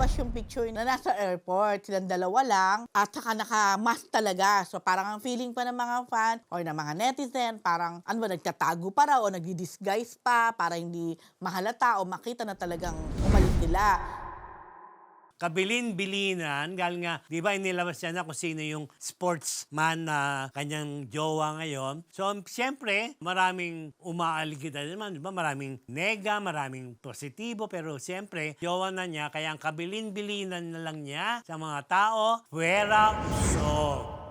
lumabas yung picture na nasa airport, silang dalawa lang, at saka naka-mask talaga. So parang ang feeling pa ng mga fan or ng mga netizen, parang ano ba, nagtatago pa raw o nagdi-disguise pa para hindi mahalata o makita na talagang umalis sila. Kabilin-bilinan, galing nga, di ba inilabas niya na kung sino yung sportsman na kanyang jowa ngayon. So, siyempre, maraming umaaligida naman, di ba? Maraming nega, maraming positibo, pero siyempre, jowa na niya, kaya ang kabilin-bilinan na lang niya sa mga tao, fuera usog.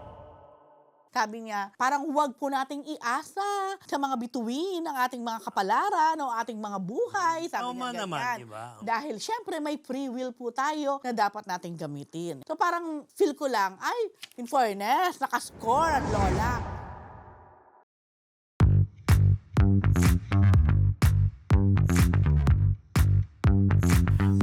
Sabi niya, parang huwag po nating iasa sa mga bituin ng ating mga kapalaran o ating mga buhay. Sabi Tama niya naman, ganyan. di ba? Dahil syempre may free will po tayo na dapat nating gamitin. So parang feel ko lang, ay, in fairness, nakascore ang Lola.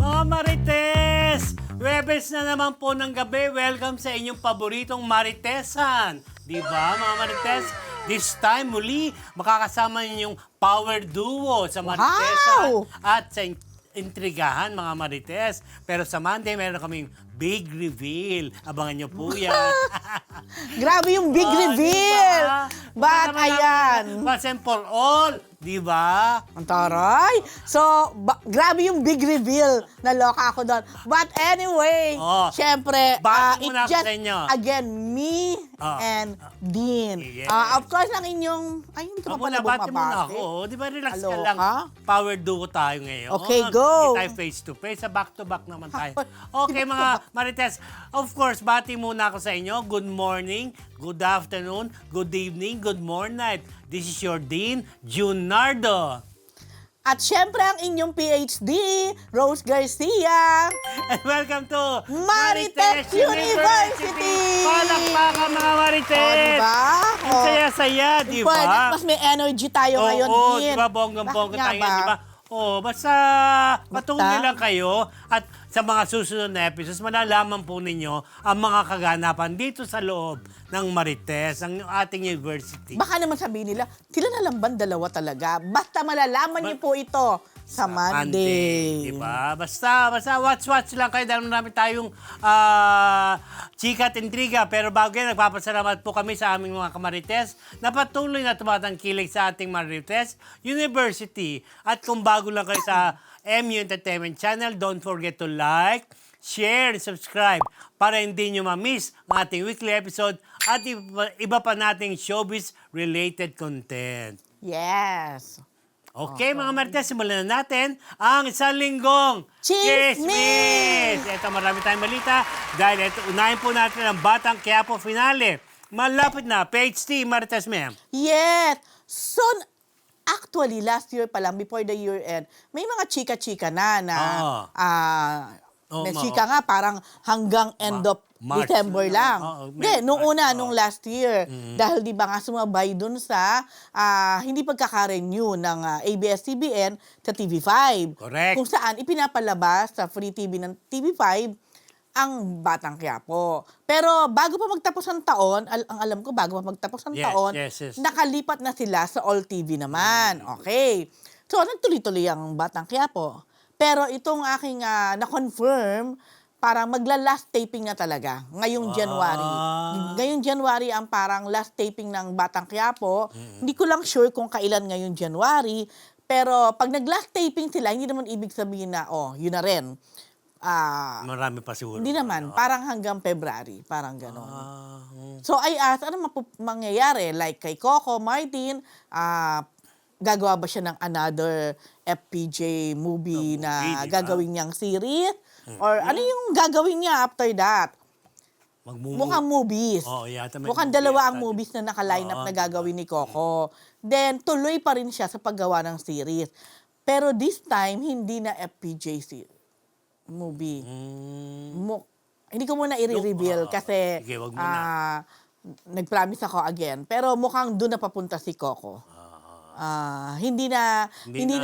Mga Marites! Webes na naman po ng gabi. Welcome sa inyong paboritong Maritesan. Di ba, mga Marites? This time, muli, makakasama niyo yung power duo sa Maritesan Wow! at sa intrigahan, mga Marites. Pero sa Monday, meron kaming big reveal. Abangan niyo po yan. Grabe yung big reveal! Diba? But Para ayan, once and for all, di ba? ang taray. So, grabe yung big reveal. Naloka ako doon. But anyway, Oh, syempre, bati it's muna ako just, sa inyo. again, me and Dean. Yes. Of course, ang inyong, ayun ka pa pala Bati muna bumabati. ako. Di ba, relax ka Aloha? lang. Power duo tayo ngayon. Okay, go. Hindi tayo face to face. Sa back to back naman tayo. Okay, mga Marites. Of course, bati muna ako sa inyo. Good morning, good afternoon, good evening, good morning, night. This is your Dean, Junardo. At syempre, ang inyong PhD, Rose Garcia. And welcome to Marites University! Palakpakan, mga Marites! O, diba? Ang saya-saya, di ba? Fairness, mas may energy tayo ngayon, Oo, Dean. di ba? Bonggang-bongga Bakit nga tayo, ba? di ba? Oh, basta patuloy lang kayo at sa mga susunod na episodes, malalaman po ninyo ang mga kaganapan dito sa loob ng Marites, ang ating university. Baka naman sabihin nila, sila na lang ba dalawa talaga? Basta malalaman niyo po ito sa Monday. Diba? Basta watch lang kayo dahil marami tayong chika at intriga. Pero bago yan, nagpapasalamat po kami sa aming mga kamarites na patuloy na tumatangkilik sa ating Marites University. At kung bago lang kayo sa MU Entertainment Channel, don't forget to like, share, and subscribe para hindi nyo ma-miss ang ating weekly episode at iba pa nating showbiz-related content. Yes. Okay, mga Marites, simulan na natin ang isang linggong Chismis! Ito, marami tayong balita dahil ito, unahin po natin ang Batang Quiapo finale. Malapit na, PhD, Marites, ma'am. Yes. So, actually, last year pa lang, before the year end, may mga chika-chika na may chika nga parang hanggang end of March December na. lang. Hindi, nung March, una, nung last year. Dahil di ba nga sumabay dun sa hindi pagkaka-renew ng ABS-CBN sa TV5. Correct. Kung saan ipinapalabas sa free TV ng TV5 ang Batang Quiapo. Pero bago pa magtapos ang taon, ang alam ko, bago pa magtapos ang taon, yes. nakalipat na sila sa All TV naman. Okay. So, nagtuloy-tuloy ang Batang Quiapo. Pero itong aking na-confirm, parang magla-last taping na talaga ngayong January. Ngayong January ang parang last taping ng Batang Quiapo. Hindi ko lang sure kung kailan ngayong January. Pero pag nag-last taping sila, hindi naman ibig sabihin na, yun na rin. Marami pa siguro. Hindi naman. Parang hanggang February. Parang gano'n. So, I asked, ano mangyayari? Like kay Coco Martin, gagawa ba siya ng another FPJ movie na gagawin niyang series? Or ano yung gagawin niya after that? Mukhang movies. Yata Mukhang dalawa ang movies na naka-line up na gagawin ni Coco. Then, tuloy pa rin siya sa paggawa ng series. Pero this time, hindi na FPJ movie. Hindi ko muna i-reveal kasi sige, wag muna. nag-promise ako again. Pero mukhang doon na papunta si Coco. Hindi na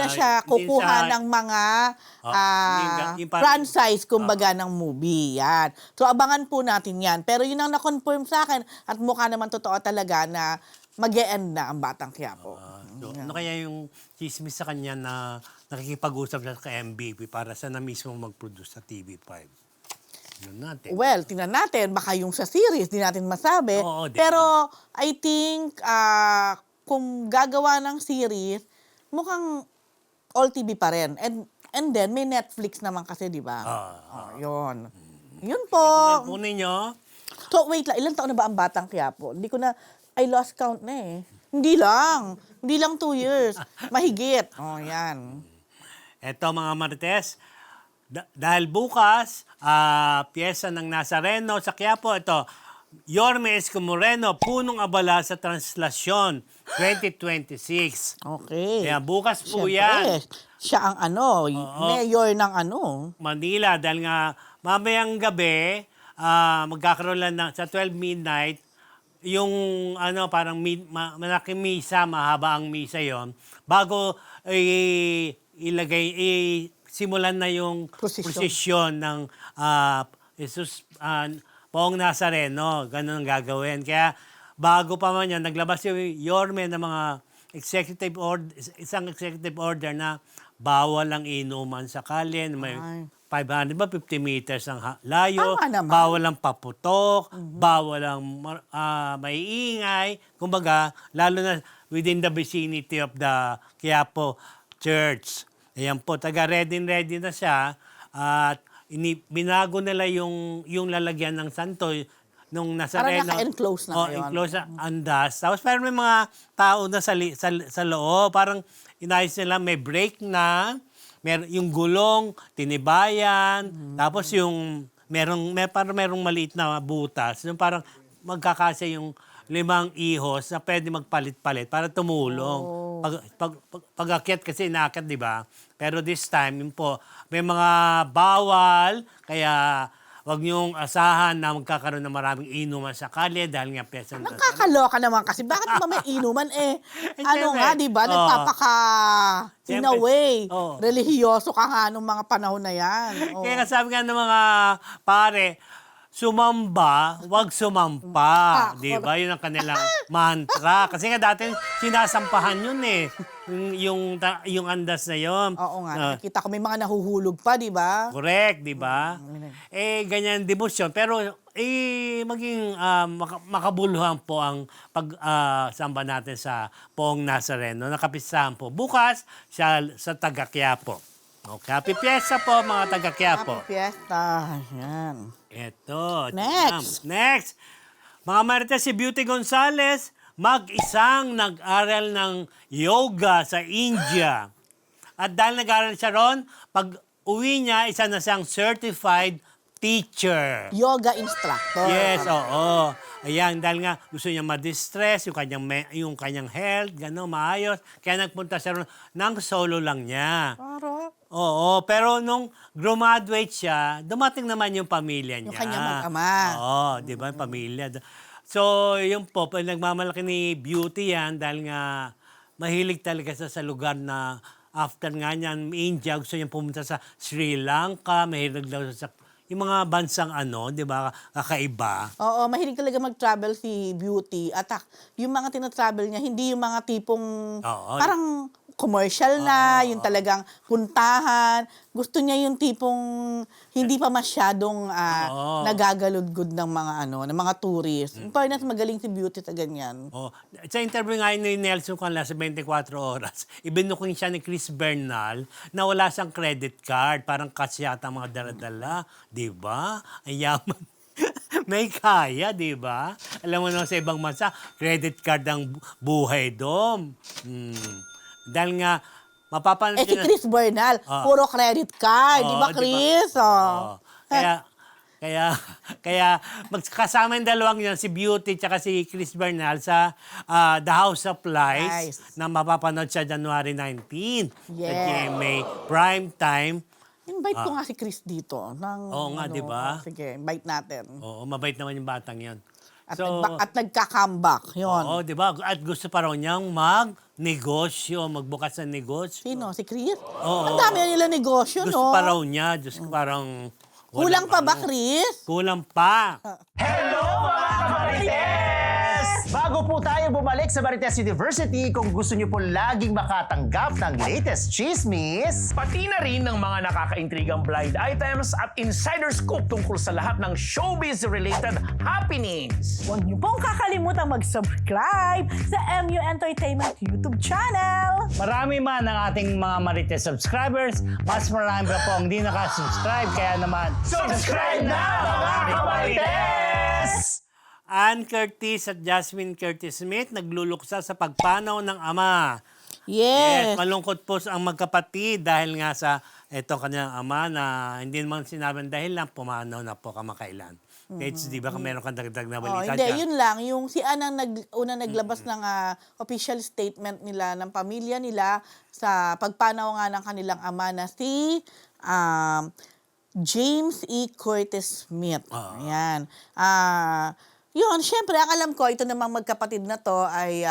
siya kukuha ng mga franchise, kumbaga, ng movie. Yan. So, abangan po natin yan. Pero yun ang na-confirm sa akin at mukha naman totoo talaga na mag-e-end na ang Batang Quiapo. Ano kaya yung chismis sa kanya na nakikipag-usap siya sa MVP para sa na mismo mag-produce sa TV5. Yun natin. Well, tingnan natin, baka yung sa series, di natin masabi. Oo, di ba? Pero I think, kung gagawa ng series, mukhang all TV pa rin. And then, may Netflix naman kasi, di ba? Yun. Yun po. Kunin nyo. So, wait lang. Ilang taon na ba ang Batang Quiapo? Hindi ko na, I lost count na eh. Hindi lang. Hindi lang 2 years. Mahigit. Yan. Eto mga Marites, dahil bukas, piyesa ng Nazareno sa Quiapo, ito, Yorme Isko Moreno, punong abala sa Translasyon 2026. Okay. Kaya bukas po Siyempre, yan. siya ang mayor ng Manila, dahil nga mamayang gabi, magkakaroon lang sa 12 midnight, yung parang malaking misa, mahaba ang misa yon bago simulan na yung prosesyon ng Jesus, Poong Nazareno. Ganun ang gagawin. Kaya bago pa man yan, naglabas yung Yorme ng mga isang executive order na bawal ang inuman sa kalye. May 500 ba, 50 meters ang layo. Bawal ang paputok. Bawal ang maiingay. Kumbaga, lalo na within the vicinity of the Quiapo Church. Ayan po, taga-ready na siya. At binago nila yung lalagyan ng santo nung Nazareno. Parang naka-enclose na ngayon. Enclose na andas. Tapos parang may mga tao na sa loob. Parang inayos nila, may break na. Yung gulong, tinibayan. Tapos yung parang merong maliit na butas. Yung parang magkakasya yung 5 ihos na pwede magpalit-palit para tumulong. Pag-akyat kasi inaakyat, di ba? Pero this time, yun po, may mga bawal, kaya wag niyong asahan na magkakaroon ng maraming inuman sa kalye dahil nga pesa na. Nakakaloka naman kasi. Bakit ba may inuman nga, di ba? Nagpapaka, in a way, relihiyoso ka nga nung mga panahon na yan. Kaya sabi nga ng mga pare, sumamba, wag sumampa. Di ba? Yun ang kanilang mantra. Kasi nga dati sinasampahan yun eh. Yung andas na yun. Oo nga. Nakita ko may mga nahuhulog pa, di ba? Correct, di ba? Ganyan devotion. Pero maging makabuluhan po ang pagsamba natin sa Poong Nazareno. Nakapisahan po bukas sa taga Quiapo. Okay. Happy Fiesta po mga taga Quiapo. Happy Fiesta. Yan. Eto. Next. Mga Marites, si Beauty Gonzales, mag-isang nag-aral ng yoga sa India. At dahil nag-aral siya ron, pag uwi niya, isa na siyang certified teacher. Yoga instructor. Yes, oo. Ayan, dahil nga gusto niya ma-distress, yung kanyang health, gano'n, maayos. Kaya nagpunta siya ron ng solo lang niya. Oo, pero nung graduate siya, dumating naman yung pamilya niya. Yung kanyang mag-ama. Oo, di ba, yung pamilya. So, yun po, nagmamalaki ni Beauty yan dahil nga mahilig talaga sa lugar na after nga niyan, India, gusto niya pumunta sa Sri Lanka, mahilig daw sa yung mga bansang di ba, kakaiba. Oo, mahilig talaga mag-travel si Beauty. At yung mga tinatravel niya, hindi yung mga tipong parang commercial na, yung talagang puntahan. Gusto niya yung tipong hindi pa masyadong nagagaludgod ng mga ng mga tourist. In fairness, magaling si Beauty sa ganyan. Sa interview nga ni Nelson Canla sa 24 oras, ibinuking siya ni Chris Bernal na wala siyang credit card. Parang kasi yata mga dala-dala. Di ba? Ang yaman. May kaya, di ba? Alam mo naman sa ibang bansa, credit card ang buhay doon. Dahil nga, mapapansin si Chris Bernal, puro credit card. Di ba, Chris? Kaya magkasama yung dalawang yun, si Beauty at si Chris Bernal sa The House of Lies na mapapanood sa January 19 sa GMA Prime Time. Invite ko nga si Chris dito. Oo nga, di ba? Sige, invite natin. Oo, mabait naman yung batang yun. At nagka-comeback, yun. Oo, di ba? At gusto pa raw niyang magnegosyo, magbukas ng negosyo. Sino? Si Chris? Oo. Ang dami na nila negosyo, Gusto pa raw niya. Diyos ko, parang... Kulang pa ba, Chris? Kulang pa. Hello mga Marites! Bago po tayo bumalik sa Marites University, kung gusto niyo po laging makatanggap ng latest chismis, Pati na rin ng mga nakakaintrigang blind items at insider scoop tungkol sa lahat ng showbiz-related happenings. Huwag niyo pong kakalimutan mag-subscribe sa MU Entertainment YouTube channel. Marami man ang ating mga Marites subscribers, mas marami pa po ang hindi nakasubscribe. Kaya naman, Subscribe na mga kamarites! Ann Curtis at Jasmine Curtis Smith nagluluksa sa pagpanaw ng ama. Yes. Malungkot po ang magkapatid dahil nga sa itong kanilang ama na hindi naman sinabi dahil lang pumanaw na po kamakailan. Kates, di ba meron kang dagdag na Oh, balita hindi, dyan? yun lang. Yung si Ana una naglabas ng official statement nila ng pamilya nila sa pagpanaw nga ng kanilang ama na si James E. Curtis Smith. Ayan. Yun, syempre, ang alam ko, ito namang magkapatid na to ay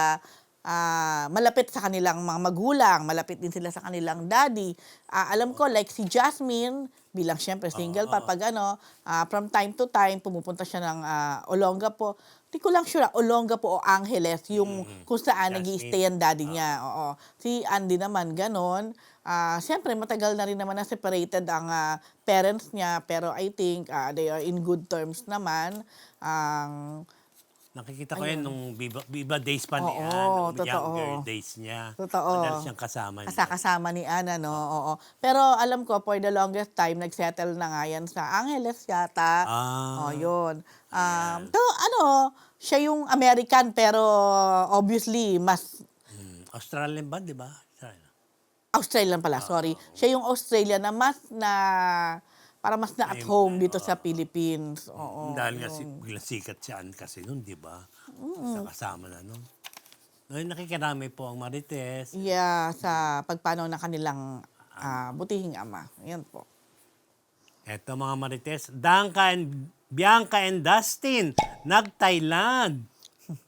malapit sa kanilang mga magulang, malapit din sila sa kanilang daddy. Alam ko, like si Jasmine, bilang syempre single pa, pag from time to time, pumupunta siya ng Olongapo. Hindi ko lang sure, Olongapo o Angeles, yung kung saan nag-i-stay ang daddy niya. Oo. Si Andy naman, ganon. Siyempre, matagal na rin naman na separated ang parents niya, pero I think they are in good terms naman. Nakikita ko yan nung Viva Days pa niya, Oo, nung totoo. younger days niya. Totoo. Madalas siyang kasama niya. Kasama ni Ana, no? Oo. Pero alam ko, for the longest time, nagsettle na nga yan sa Angeles yata. Yun. So, siya yung American, pero obviously, mas Australian ba, di ba? Australian pala, sorry. Siya yung Australian na para mas na at home dito sa Philippines. Oo. Dahil nga biglang sikat siya kasi nun, di ba? Sa kasama na nun. Ngayon nakikarami po ang Marites. Yeah, sa pagpanaw ng kanilang butihing ama. Yan po. Eto mga Marites, Bianca and Dustin, nag-Thailand.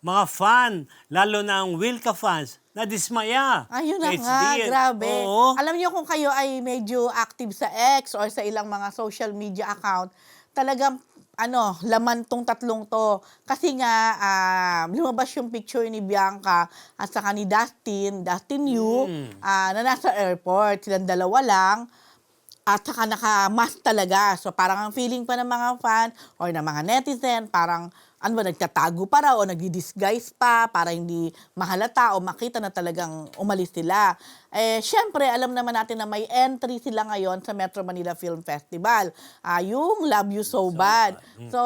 Mga fan, lalo na ang Wilka fans, nadismaya. Ayun na It's nga, dear. grabe. Oo. Alam niyo kung kayo ay medyo active sa X or sa ilang mga social media account, talagang laman tong tatlong to. Kasi nga, lumabas yung picture ni Bianca at saka ni Dustin Yu, na nasa airport. Silang dalawa lang. At saka naka-mask talaga. So parang ang feeling pa ng mga fan or ng mga netizen, parang nagtatago pa raw o nagdi-disguise pa para hindi mahalata o makita na talagang umalis sila. Syempre, alam naman natin na may entry sila ngayon sa Metro Manila Film Festival. Yung Love You So Bad. So,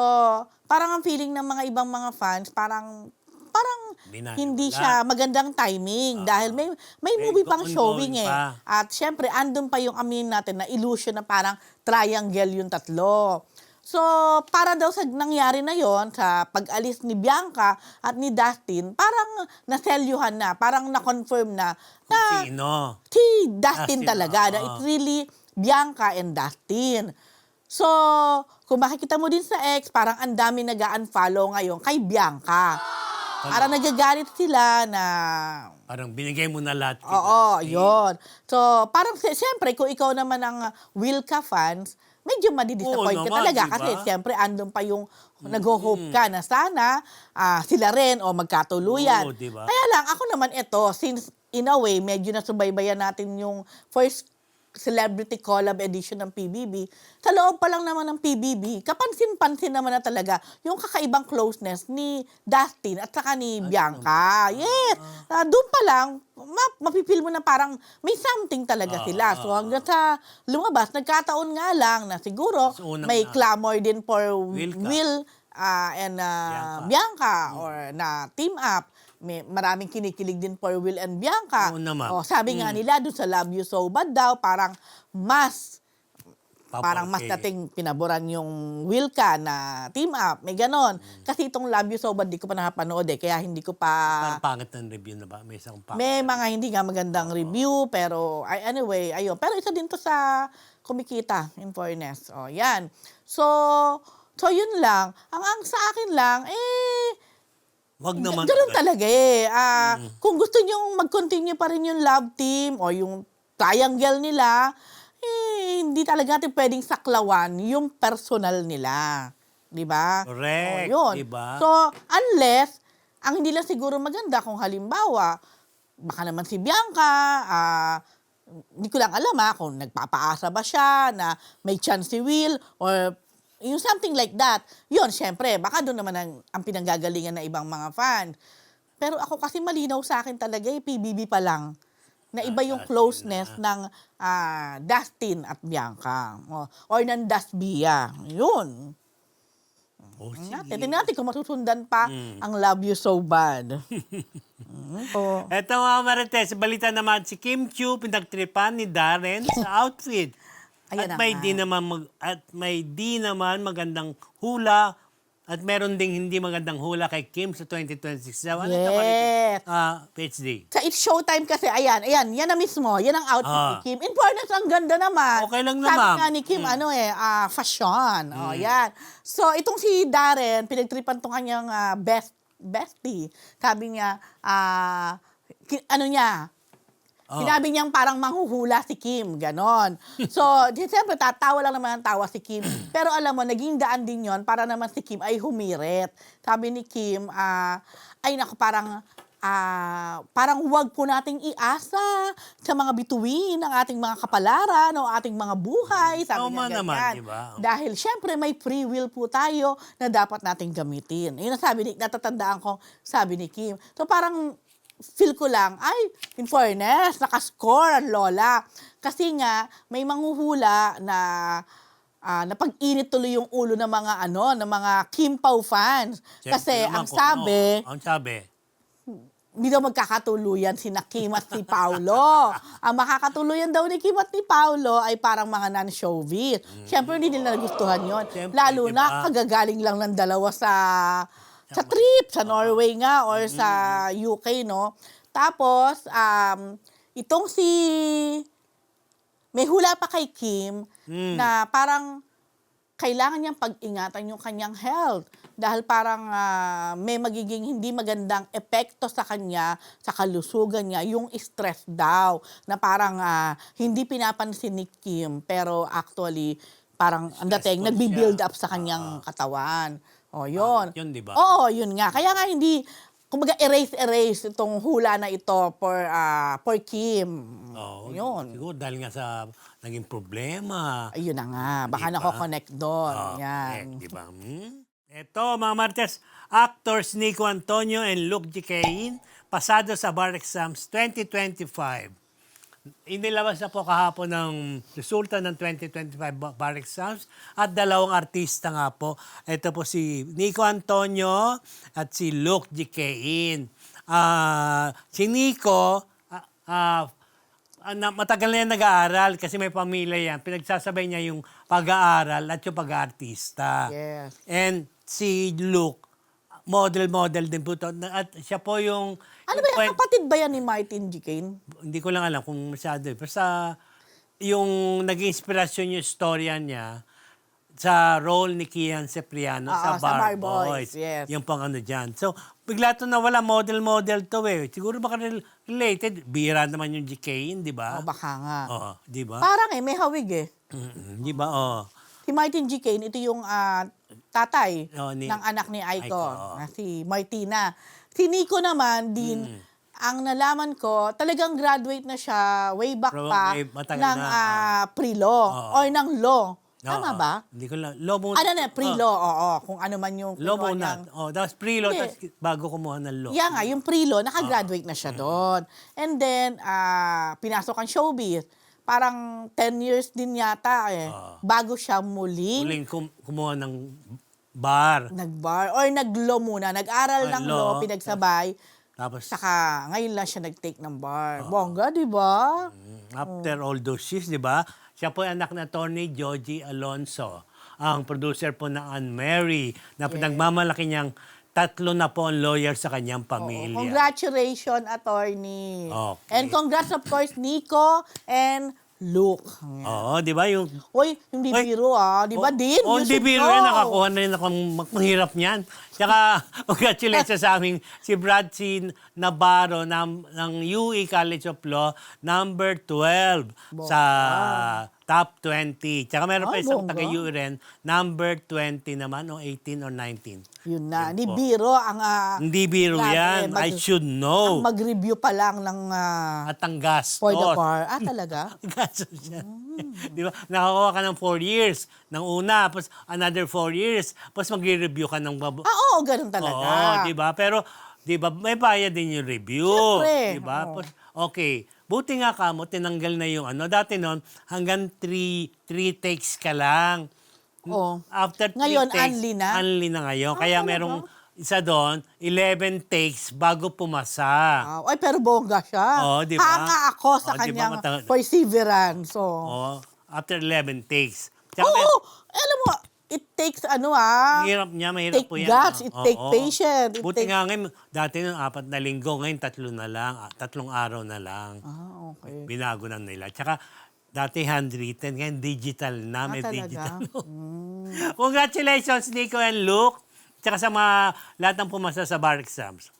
parang ang feeling ng mga ibang mga fans, parang hindi siya magandang timing dahil may movie pang showing pa. At syempre, andun pa yung amin natin na illusion na parang triangle yung tatlo. So, para daw sa nangyari na yon sa pag-alis ni Bianca at ni Dustin, parang naselyuhan na, parang na-confirm na Sino? si Dustin Dustin, talaga, na oo. it's really Bianca and Dustin. So, kung makikita mo din sa X, parang ang dami nag-unfollow ngayon kay Bianca. Parang nagagalit sila na Parang binigay mo na lahat. kay oo, Dustin. yun. So, parang siyempre, kung ikaw naman ang Wilka fans, medyo madidisappoint Oo ka naman, talaga. diba? Kasi siyempre, andun pa yung nag-hope ka na sana sila rin o magkatuluyan. Oo, diba? Kaya lang, ako naman ito, since in a way, medyo nasubaybayan natin yung first celebrity collab edition ng PBB, sa loob pa lang naman ng PBB, kapansin-pansin naman na talaga yung kakaibang closeness ni Dustin at saka ni Bianca. Yes! Doon pa lang, mapipil mo na parang may something talaga sila. So hanggang sa lumabas, nagkataon nga lang na siguro Mas unang may na- clamor din for Wilka. Will and Bianca or na team up. May maraming kinikilig din for Will and Bianca. Oo naman. Sabi nga nila doon sa Love You So Bad daw, parang mas dating pinaboran yung Wilka na team up. May ganon. Kasi itong Love You So Bad, di ko pa nakapanood kaya hindi ko pa... Parang pangit ng review na ba? May isang pangit. May mga hindi nga magandang review, pero anyway, ayun. Pero isa din to sa kumikita, in fairness. Yan. So yun lang. Ang sa akin lang, Wag naman. ganun talaga Kung gusto nyong mag-continue pa rin yung love team o yung triangle nila, hindi talaga natin pwedeng saklawan yung personal nila. Di ba? Correct, Yun. di ba? So, unless Ang hindi lang siguro maganda kung halimbawa, baka naman si Bianca, hindi ko lang alam kung nagpapaasa ba siya na may chance si Will or yung something like that. Yun, syempre, baka doon naman ang pinanggagalingan ng ibang mga fans. Pero ako kasi malinaw sa akin talaga, PBB pa lang, na iba yung closeness ng Dustin at Bianca. Or ng Dasbia. Yun. Oh, Tingnan natin kung masusundan pa ang Love You So Bad. Eto mga Marites, balita naman si Kim Chiu pinagtripan ni Darren sa outfit. Ayan At na may nga. di naman magandang hula at meron ding hindi magandang hula kay Kim sa 2026. Ano ito, Yes. PhD? Sa It's Showtime kasi, ayan, yan na mismo. Yan ang outfit ni Kim. In fairness, ang ganda naman. Okay lang Sabi naman. nga ni Kim, fashion. Yan. So, itong si Darren, pinagtripan tong kanyang bestie. Sabi niya, sinabi niyang parang manghuhula si Kim, ganon. So, siyempre, tawa lang naman ang tawa si Kim. Pero alam mo, naging daan din yon para naman si Kim ay humirit. Sabi ni Kim, ay naku, parang huwag po nating iasa sa mga bituin ng ating mga kapalaran o ating mga buhay. Sabi niya ganyan. Naman, di ba? Dahil syempre may free will po tayo na dapat nating gamitin. Yun ang natatandaan ko, sabi ni Kim. So parang feel ko lang, ay, in fairness, nakascore ang Lola. Kasi nga, may manghuhula na napag-init tuloy yung ulo ng mga Kim Pao fans. Siyempre Kasi naman, ang ang sabi, hindi daw magkakatuluyan sina Kim at si Paulo. Ang makakatuluyan daw ni Kim at ni Paulo ay parang mga non-showbiz. Siyempre, hindi nila nagustuhan yun. Siyempre, Lalo diba? na kagagaling lang ng dalawa sa trip, sa Norway nga or sa UK, no? Tapos, itong may hula pa kay Kim na parang kailangan niyang pag-ingatan yung kanyang health dahil parang may magiging hindi magandang epekto sa kanya, sa kalusugan niya, yung stress daw, na parang hindi pinapansin ni Kim, pero actually, parang ang dating, nagbi-build up sa kanyang katawan. O, yun. Yun, di ba? Oo, yun nga. Kaya nga hindi, kumbaga erase itong hula na ito for Kim. Oo, Yun. siguro dahil nga sa naging problema. Ayun na nga. Baka Diba? nako-connect doon. Yan. Yan. Di ba? Ito, mga Marites, actors Nico Antonio and Luke Gicain, pasado sa bar exams 2025. Inilabas na po kahapon ng resulta ng 2025 bar exams at dalawang artista nga po. Ito po si Nico Antonio at si Luke Gicain. Si Nico, matagal na yan nag-aaral kasi may pamilya yan. Pinagsasabay niya yung pag-aaral at yung pag-aartista. Yes. And si Luke, model din po to. At siya po yung... Ano ba yan? Kapatid ba yan ni Martin Gicain? Hindi ko lang alam kung masyado. Basta yung naging inspirasyon yung storya niya sa role ni Kian Cipriano sa Bar Boys. Yes. Yung pang dyan. So, bigla to nawala, model to eh. Siguro baka related. Bira naman yung Gicain, di ba? O baka nga. Oo, di ba? Parang may hawig eh. Di ba? Oo. Si Martin Gicain, ito yung tatay ng anak ni Aiko, Aiko. si Martina. Si Nico naman din, ang nalaman ko, talagang graduate na siya way back pa matagal ng pre-law or ng law. Tama ba? Hindi ko lang. Law muna. Pre-law, oo. Kung ano man yung Law kinuha muna. niyang- Tapos pre-law, Hindi. tapos bago kumuha ng law. Yeah nga, yung pre-law, nakagraduate na siya doon. And then, pinasok ang showbiz. Parang 10 years din yata bago siya muling Muling kumuha ng bar. nag-bar or nag-law muna. Nag-aral ng law, law. pinagsabay. Tapos, Saka ngayon lang siya nag-take ng bar. Bongga, di ba? after all those years, di ba? Siya po ay anak na attorney Joji Alonso. Ang producer po ng Anne Mary na pinagmamalaki niyang 3 na po ang lawyer sa kanyang pamilya. Congratulations, attorney. Okay. And congrats, of course, Nico and Luke. Oo, di ba? Yung Uy, hindi biro di ba, Din? Oh, You hindi should biro know. yan. Nakakuha na rin akong mahirap niyan. Tsaka, congratulations sa aming si Brad C. Navarro ng UE College of Law, number 12 sa top 20. Tsaka meron pa Ay, isang bongga. taga-URN, number 20 naman, o 18 or 19. Yun na. Yun Ni po. Biro ang... Hindi biro grabe, yan. I should ang know. mag-review pa lang ng At ang gastos. For the Par. Talaga? Gastos yan. Di ba? Nakakuha ka ng 4 years ng una, tapos another 4 years, tapos magre-review ka ng Oo, ganun talaga. Oo, di ba? Pero, di ba, may bayad din yung review. Siyempre, Di ba? oo. Okay. Buti nga ka mo, tinanggal na yung ano. Dati noon, hanggang 3 takes ka lang. Oo. After 3 Ngayon, takes, unli na? unli na ngayon. Kaya talaga? merong isa doon, 11 takes bago pumasa. Ay, pero bongga siya. Oo, di ba? Hanga ako sa Oo, di ba, kanyang perseverance. So. Oh, after 11 takes. Oo, alam mo, it takes Hirap niya, mahirap take po yan. guts, it Oo. take patience. It Buti take... nga ngayon, dati nung 4 na linggo, ngayon 3 na lang, 3 araw na lang. Okay. Binago na nila. Tsaka, dati handwritten, ngayon digital na, may talaga? digital. Congratulations, Nico and Luke. Tsaka sa mga lahat ng pumasa sa bar exams.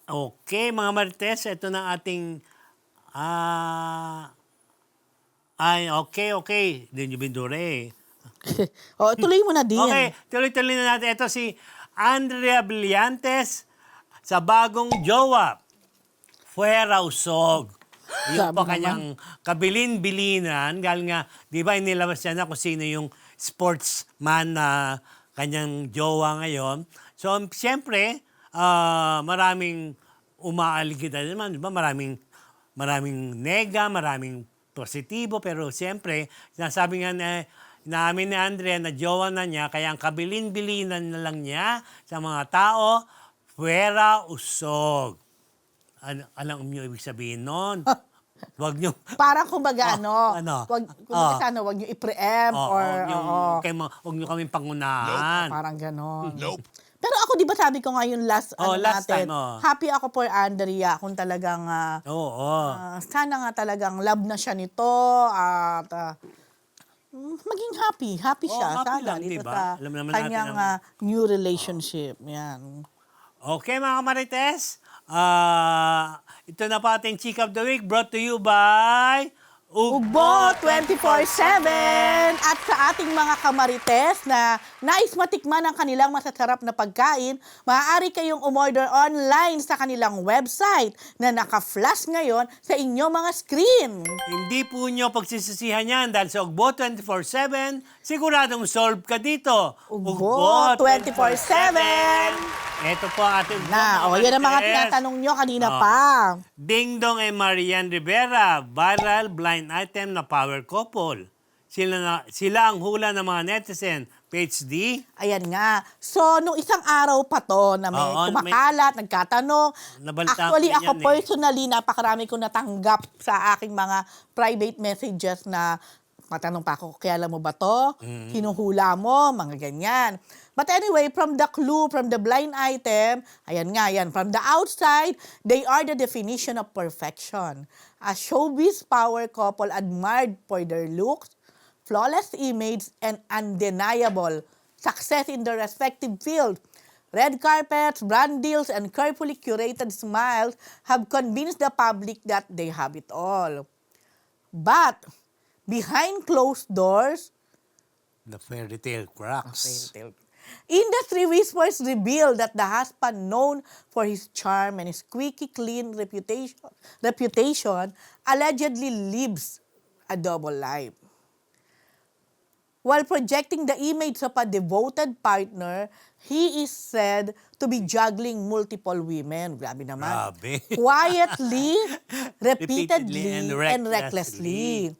Okay, mga Marites, ito na ating... okay. Din yung bindure. Tuloy mo na din. Okay, tuloy-tuloy na natin. Ito si Andrea Brillantes sa bagong jowa. Fuera Usog. Yun Grabe po naman. kanyang kabilin-bilinan. Galing nga, di ba inilabas niya na kung sino yung sportsman na kanyang jowa ngayon. So, siyempre, maraming umaaligid naman. Di ba? Maraming nega, maraming positibo. Pero siyempre, sinasabi nga namin ni Andrea na jowa na niya, kaya ang kabilin-bilinan na lang niya sa mga tao, fuera usog. Alam niyo ibig sabihin nun? Wag niyo. Parang kumbaga wag niyo i-preempt Huwag niyo kaming pangunahan. parang ganon. Pero ako, di ba sabi ko nga yung last last natin, time, happy ako for Andrea kung talagang sana nga talagang love na siya nito at maging happy siya. happy Sana lang, dito diba? sa Alam naman natin kanyang new relationship. Yan. Okay, mga Marites. Ito na pa ating Chick of the Week brought to you by Ugbo 24/7 at sa ating mga kamarites na nais matikman ang kanilang masasarap na pagkain, maaari kayong umorder online sa kanilang website na naka-flash ngayon sa inyong mga screen. Hindi po nyo pagsisisihan yan dahil sa Ugbo 24/7, siguradong solve ka dito. Ugbo 24/7. Ito po ang ating Yan ang mga Marites. tinatanong nyo kanina Oh. pa. Ding Dong and Marian Rivera, viral blind item na power couple. Sila ang hula ng mga netizen. Page D. Ayan nga. So, nung isang araw pa to na may Oo, kumakalat, nagkatanong. Nabalita Actually, ko ako yan personally, napakarami kong natanggap sa aking mga private messages na matanong pa ako, kaya alam mo ba to? Hinuhula mo? Mga ganyan. But anyway, from the clue, from the blind item, ayan nga, yan. From the outside, they are the definition of perfection. A showbiz power couple admired for their looks, flawless image, and undeniable success in their respective field. Red carpets, brand deals, and carefully curated smiles have convinced the public that they have it all. But behind closed doors, The fairy tale cracks. industry whispers reveal that the husband, known for his charm and his squeaky clean reputation, allegedly lives a double life. While projecting the image of a devoted partner, he is said to be juggling multiple women. Grabe naman. Grabe. Quietly, repeatedly, and and recklessly.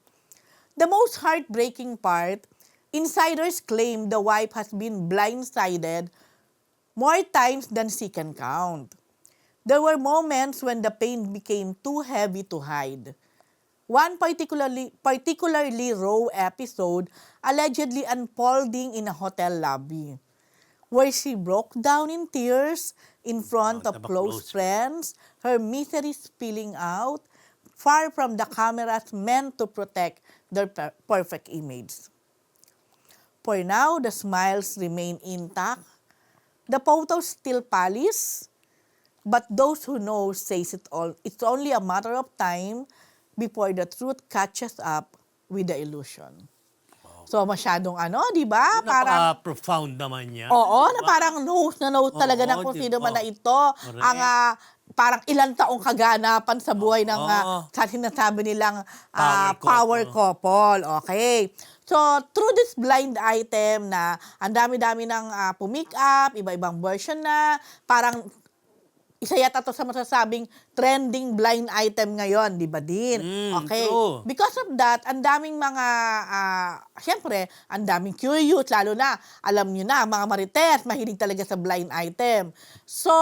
The most heartbreaking part, insiders claim the wife has been blindsided more times than she can count. There were moments when the pain became too heavy to hide. One particularly raw episode allegedly unfolding in a hotel lobby, where she broke down in tears in front of close friends, her misery spilling out, far from the cameras meant to protect their perfect image. For now, the smiles remain intact. The photos still polish, but those who know says it all. It's only a matter of time before the truth catches up with the illusion. So masyadong di ba? Parang Napaka-profound naman niya. oo, na parang nose na nose talaga ng kung di sino ba? man na ito. Ang parang ilang taong kaganapan sa buhay ng sa sinasabi nilang power couple. Okay. So, through this blind item na ang dami-dami ng pumick up, iba-ibang version na, parang isa yata to sa masasabing trending blind item ngayon, di ba din? Okay. True. Because of that, ang daming mga, syempre, ang daming curious, lalo na, alam nyo na, mga marites, mahilig talaga sa blind item. So,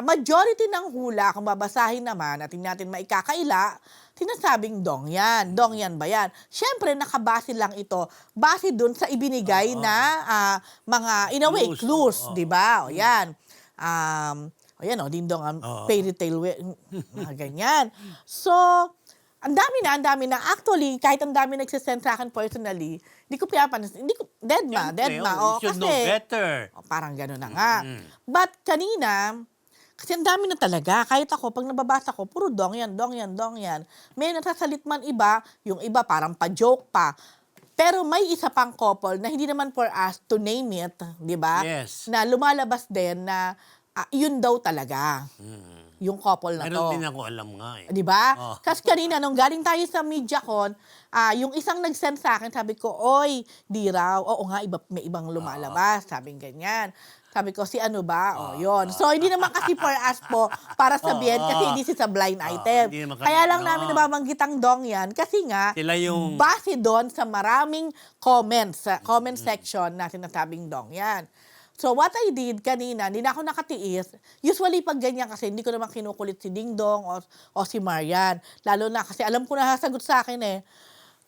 majority ng hula, kung babasahin naman, at hindi natin maikakaila, sinasabing dong yan. Dong yan ba yan? Syempre, nakabase lang ito, base dun sa ibinigay na mga, in a way, clues, di ba? O yan. Ayan dindong ang fairy tale, mga ganyan. So, ang dami na. Actually, kahit ang dami nagsisend sa akin personally, hindi ko pinapansin. Hindi ko, dead ma. You should know better. Parang gano'n na nga. But kanina, kasi ang dami na talaga. Kahit ako, pag nababasa ko, puro dong yan. May nasasalit man iba, yung iba parang pa-joke pa. Pero may isa pang couple na hindi naman for us to name it, di ba? Yes. Na lumalabas din na yun daw talaga. Yung couple na Meron to. din ako alam nga eh. Di ba? Kasi kanina, nung galing tayo sa MediaCon, yung isang nag-send sa akin, sabi ko, oy, di raw. Oo nga, may ibang lumalabas. Sabing ganyan. Sabi ko, si ano ba? Yun. So, hindi naman kasi for us po para sabihin kasi hindi sa blind item. hindi naman kami- Kaya lang namin nababanggit ang dong yan kasi nga, Sila yung- base doon sa maraming comments, sa comment section na sinasabing dong yan. So, what I did kanina, hindi na ako nakatiis. Usually, pag ganyan kasi, hindi ko naman kinukulit si Ding Dong o si Marian. Lalo na kasi alam ko na sasagot sa akin eh.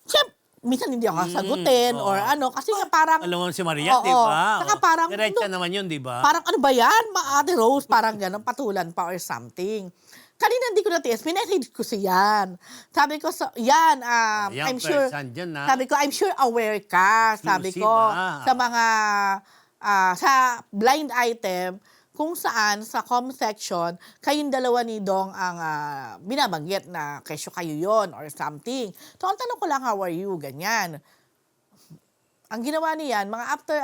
Siyempre, minsan hindi ako sagutin or ano. Kasi nga parang... Alam mo si Maria, di ba? Saka parang... Diretsa naman yun, di ba? Parang ano ba yan? Ate Rose, parang gano'n, patulan pa or something. Kanina hindi ko natiis, minessage ko si Yan. Sabi ko, yan, Yan, I'm sure... person dyan, Sabi ko, I'm sure aware ka. Sabi Exclusive, ko, ah. sa mga... sa blind item, kung saan sa comment section, kayong dalawa ni Dong ang binabanggit na kesyo kayo yon or something. So, ang tanong ko lang, how are you? Ganyan. Ang ginawa niyan, mga after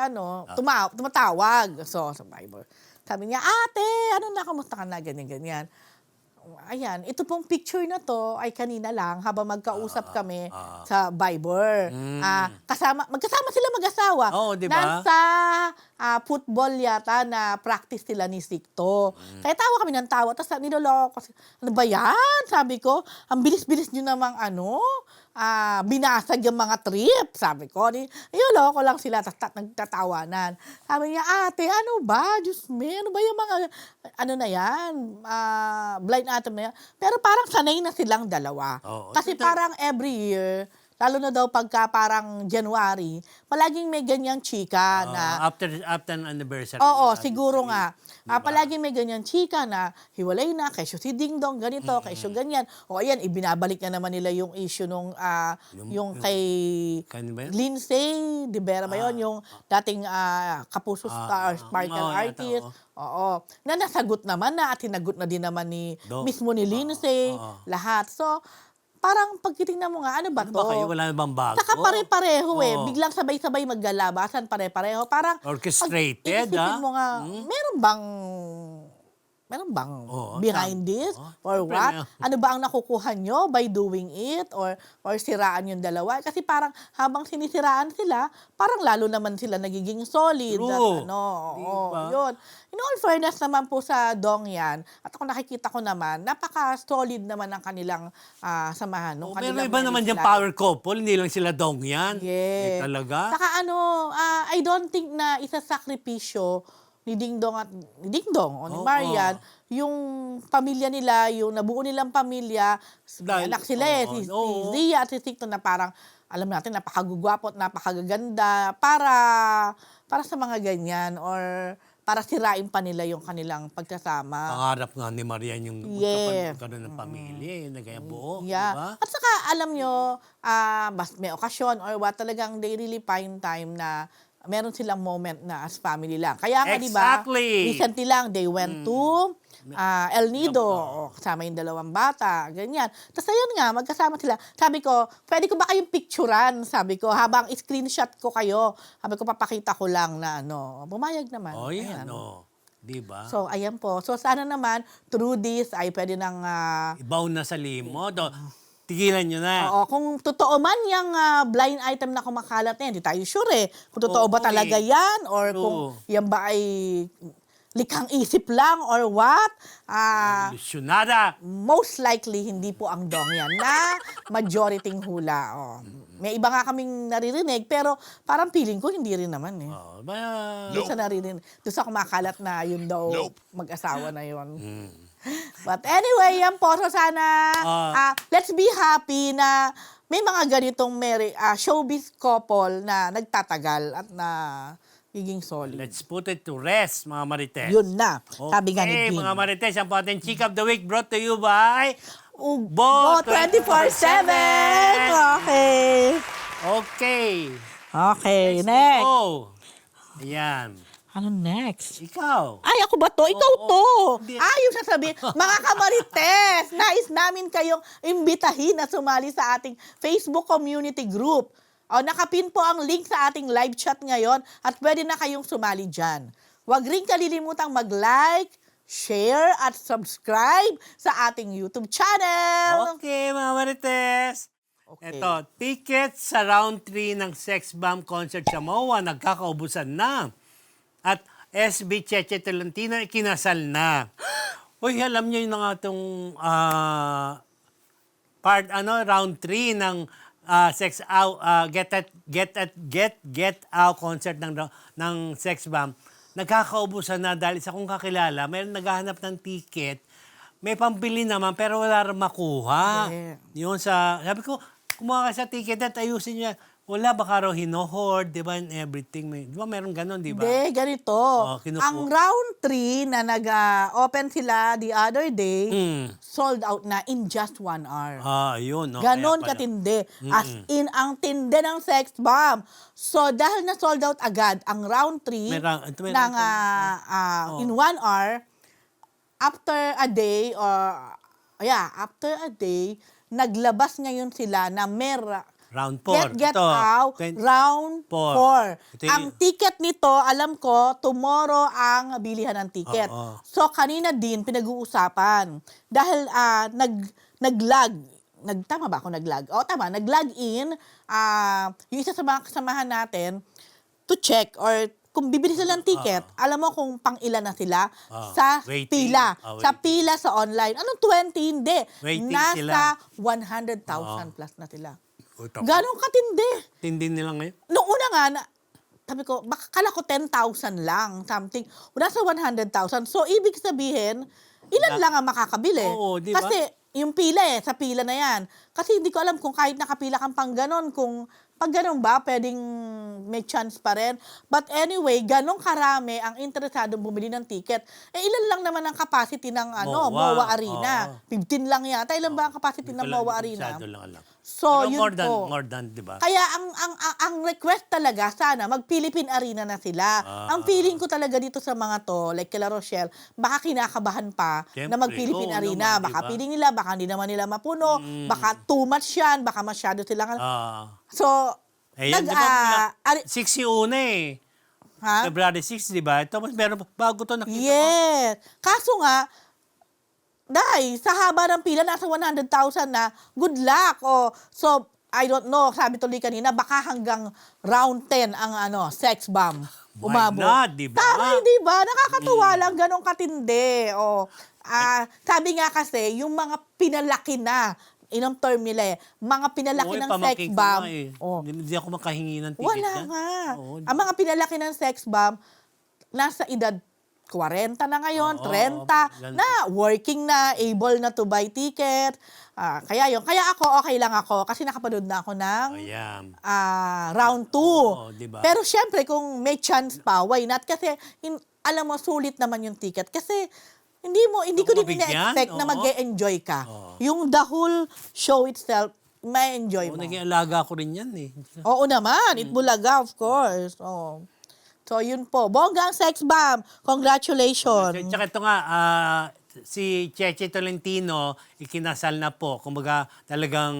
tumatawag. So, sa Viber. Sabi niya, ate, kamusta ka na? Ganyan. Ayan, ito pong picture na to ay kanina lang habang magkausap kami sa Viber. Magkasama sila mag-asawa. Oo, di ba? Nasa football yata na practice sila ni Sikto. Kaya tawa kami ng tawa. Tapos niloloko ko. Ano ba yan? Sabi ko, ang bilis-bilis nyo namang binasag yung mga trip. Sabi ko, niloloko lang sila. Tapos nagtatawanan. Sabi niya, ate, ano ba? Diyos me, ano ba yung mga, na yan? Blind item na yan. Pero parang sanay na silang dalawa. Kasi parang every year, lalo na daw pagka parang January, palaging may ganyang chika na... After an anniversary. Oo, siguro nga. Palaging may ganyang chika na hiwalay na, kesyo si Ding Dong, ganito, kesyo ganyan. O ayan, ibinabalik na naman nila yung issue nung yung kay Kanya ba yun? Lindsay, di ba yun? Yung dating Kapuso Star, Sparkle yata, Artist. Oo. Na nasagot naman na at hinagot na din naman mismo ni Lindsay, lahat. So, parang pagkitingnan mo nga, ano ba to? Ba kayo? Wala na bang bago? Saka pare-pareho Biglang sabay-sabay maglalabasan, pare-pareho. Parang Orchestrated, pag-iisipin mo nga, meron bang behind this? Or what? meron. Ano ba ang nakukuha nyo by doing it? Or siraan yung dalawa? Kasi parang habang sinisiraan sila, parang lalo naman sila nagiging solid. True. At yun. In all fairness naman po sa Dong yan, at ako nakikita ko naman, napaka-solid naman ang kanilang samahan. Pero iba naman yung power couple, hindi lang sila Dong yan. Yes. Talaga? Saka I don't think na isasakripisyo ni Ding Dong o ni Marian, yung pamilya nila, yung nabuo nilang pamilya, Dahil- anak sila si Zia at si Sikto na parang, alam natin, napakagugwapo at napakagaganda para sa mga ganyan or para sirain pa nila yung kanilang pagkasama. Pangarap nga ni Marian yung magkaroon ng pamilya, na kaya buo, Yeah. diba? At saka, alam nyo, mas may okasyon or what, talagang they really find time na meron silang moment na as family lang. Kaya nga, di ba, Exactly. recently lang, they went to El Nido, kasama yung dalawang bata, ganyan. Tapos ayun nga, magkasama sila. Sabi ko, pwede ko ba kayong picturean? Sabi ko, habang screenshot ko kayo, sabi ko, papakita ko lang na ano. Pumayag naman. Oh, yan, Ayan. Di ba? So, ayan po. So, sana naman, through this, ay pwede nang... Ibaw na sa limo. Tigilan nyo na. oo, kung totoo man yung blind item na kumakalat na yan, di tayo sure eh. Kung totoo ba Oo, talaga eh. yan, or True. kung yan ba ay likhang isip lang, or what. Ilusyonada. Most likely, hindi po ang dong yan na majority hula. Oh. May iba nga kaming naririnig, pero parang feeling ko hindi rin naman eh. Doon sa naririnig, doon sa kumakalat na yun daw mag-asawa na yun. But anyway, yan po. So sana, let's be happy na may mga ganitong showbiz couple na nagtatagal at na giging solid. Let's put it to rest, mga Marites. Yun na. Sabi nga ni Okay, Jing. mga Marites, ang po ating Chika of the Week brought to you by Ugbo 24/7! Okay. Okay. Okay, next. Oh. Ayan. Ano next? Ikaw. Ay, ako ba to? Ikaw Oo, to. hindi. Yung sasabihin, mga kamarites, nais namin kayong imbitahin na sumali sa ating Facebook community group. O, nakapin po ang link sa ating live chat ngayon at pwede na kayong sumali dyan. Huwag rin kalilimutang mag-like, share, at subscribe sa ating YouTube channel. Okay, mga Marites. Okay. Ito, tickets sa round 3 ng Sex Bomb concert sa MOA nagkakaubusan na. At SB Cheche Tolentino ikinasal na. Uy, alam niyo yung nga itong round 3 ng Sex Out, Get Out concert ng Sex Bomb. Nagkakaubusan na dahil isa kong kakilala, may naghahanap ng ticket. May pambili naman pero wala rin makuha. Yun sabi ko, kumuha ka sa ticket at ayusin niya. Wala, baka raw hinohoard, di ba, and everything. Di ba, meron ganon, di ba? Hindi, ganito. kinukuha. Ang round 3 na nag-open sila the other day, sold out na in just 1 hour. Yun. No? Ganon Kaya pala. katindi. As in, ang tindi ng Sex Bomb. So, dahil na sold out agad, ang round 3 May ng in 1 hour, after a day, naglabas ngayon sila na Round 4. Get Out, round 4. Ito yung- Ang ticket nito, alam ko, tomorrow ang bilihan ng ticket. So, kanina din, pinag-uusapan. Dahil tama ba ako nag-log? Tama, nag-log in, yung isa sa mga kasamahan natin, to check or kung bibili sila ng ticket, alam mo kung pang ilan na sila sa Waiting. pila. Sa Waiting. pila sa online. Anong 20? Hindi. Waiting Nasa sila. 100,000 plus na sila. Ito. Ganon katindi. Tindi nila ngayon. Noong una nga, sabi ko, baka kala ko 10,000 lang, something. Nasa 100,000. So, ibig sabihin, ilan lang ang makakabili. Oo, di ba? Kasi, yung pila sa pila na yan. Kasi hindi ko alam kung kahit nakapila kang pang ganon, kung pag ganon ba, pwedeng may chance pa rin. But anyway, ganong karami ang interesadong bumili ng ticket. Ilan lang naman ang capacity ng MOA Arena? 15 lang yata. Ilan ba ang capacity ng MOA Arena? Masyado lang alam. So, Pero yun po. more than, di ba? Kaya ang request talaga, sana mag-Philippine Arena na sila. Ang feeling ko talaga dito sa mga to, like kila Rochelle, baka kinakabahan pa na Siyempre. mag-Philippine Oo Arena. naman, Baka diba? feeling nila, baka hindi naman nila mapuno, baka too much yan, baka masyado silang... So, Ayan, di ba? 6 yung una eh. ha? February 6, di ba? Ito, meron bago to nakita ko. Yes. Kaso nga, sa haba ng pila, nasa 100,000 na, good luck. So, I don't know, sabi tuloy kanina, baka hanggang round 10 ang Sex Bomb. Why Umabot. not, di ba? Tama, di ba? Nakakatuwa lang, ganong katindi. Sabi nga kasi, yung mga pinalaki na, inong term nila mga pinalaki ng Sex Bomb. Hindi ako makahingi ng ticket Wala dyan. nga. Oo, Ang mga pinalaki ng Sex Bomb, nasa edad 40 na ngayon, 30, ganun. na working na, able na to buy ticket. Kaya ako, okay lang ako kasi nakapanood na ako ng Ayan. round 2. Diba? Pero syempre, kung may chance pa, why not? Kasi, alam mo, sulit naman yung ticket. Kasi, hindi ko din mabigyan, ina-expect na oo. mag-e-enjoy ka. Yung the whole show itself, may enjoy mo. Naging alaga ko rin yan eh. Oo naman, Itbulaga, of course. So, yun po. Bongga ang Sex Bomb. Congratulations. Tsaka ito nga, si Cheche Tolentino ikinasal na po. Kumbaga talagang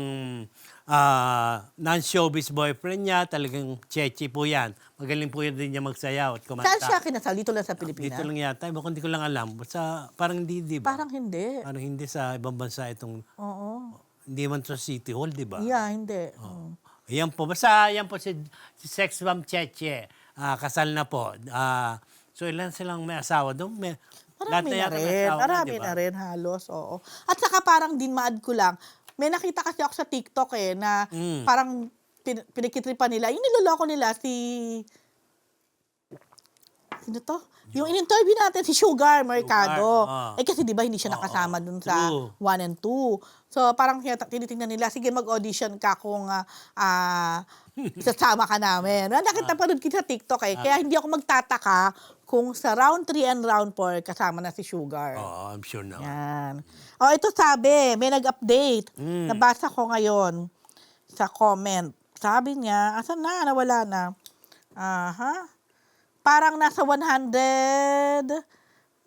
non-showbiz boyfriend niya, talagang Cheche po yan. Magaling po yun din niya magsayaw at kumanta. Saan siya kinasal? Dito lang sa Pilipinas? Dito lang yata. Iba hindi ko lang alam. Basta parang hindi, di ba? Parang hindi. Parang hindi sa ibang bansa itong... Oo. Hindi man sa City Hall, di ba? Yeah, hindi. Ayan po. Basta ayan po si Sex Bomb Cheche. Kasal na po. So ilan silang may asawa doon? Marami na rin. asawa Marami di ba? na rin halos, oo. At saka parang dinmaad ko lang, may nakita kasi ako sa TikTok na parang pinikitripan nila. Yung niloloko nila sino to? Yung in-interview natin si Sugar Mercado. Kasi di ba hindi siya nakasama dun sa True. 1 and 2. So parang tinitingnan nila, sige mag-audition ka kung sasama ka namin. Nakita pa rin kita sa TikTok Kaya hindi ako magtataka kung sa round 3 and round 4 kasama na si Sugar. Oo, I'm sure na. Yan. Ito sabi, may nag-update. Nabasa ko ngayon sa comment. Sabi niya, asan na? Nawala na. Parang nasa 100.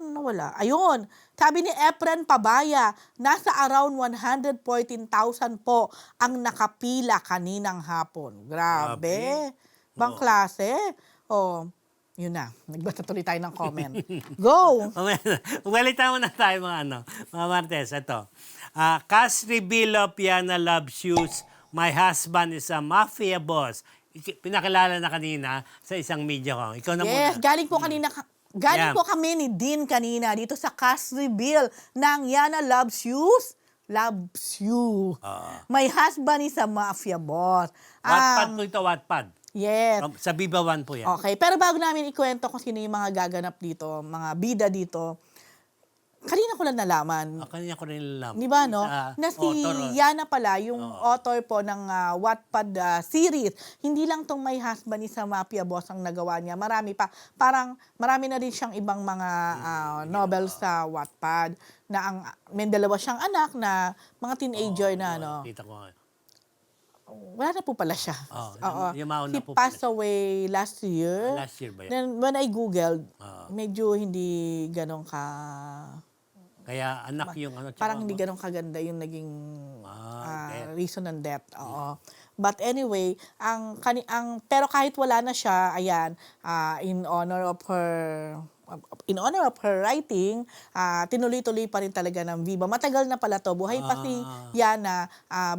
Nawala. Ayun. Sabi ni Efren Pabaya, nasa around 114,000 po ang nakapila kaninang hapon. Grabe. Bang klase. Yun na. Nagbasa tuloy tayo ng comment. Go! Ugalita muna tayo mga Martes. Ito. Cash reveal of Yana Love Shoes. My husband is a mafia boss. Pinakilala na kanina sa isang media ko. Ikaw na Yes, muna. galing po kanina. Galing Yeah. po kami ni Dean kanina dito sa cast reveal ng Yana Loves Shoes. Loves You. My husband is a mafia boss. Wattpad po ito, Wattpad. Yes. Sa Viva One po yan. Okay, pero bago namin ikwento kung sino yung mga gaganap dito, mga bida dito, kanina ko lang nalaman. Kanina ko rin alam. Di ba, no? Sa Na si author, Yana pala, yung author po ng Wattpad series. Hindi lang tong My Husband is a Mafia Boss ang nagawa niya. Marami pa. Parang marami na rin siyang ibang mga novels sa Wattpad. Na may dalawa siyang anak na mga teenager na, no? Kita ko nga. Wala na po pala siya. Yung mauna He po pala passed away last year. Last year ba yan? Then when I googled, medyo hindi ganun ka... Kaya anak yung Parang hindi ganun kaganda yung naging death. reason ng death. Oo. But anyway, pero kahit wala na siya, ayan, in honor of her writing, tinuloy-tuloy pa rin talaga ng Viva. Matagal na pala to. Buhay pa si Yana.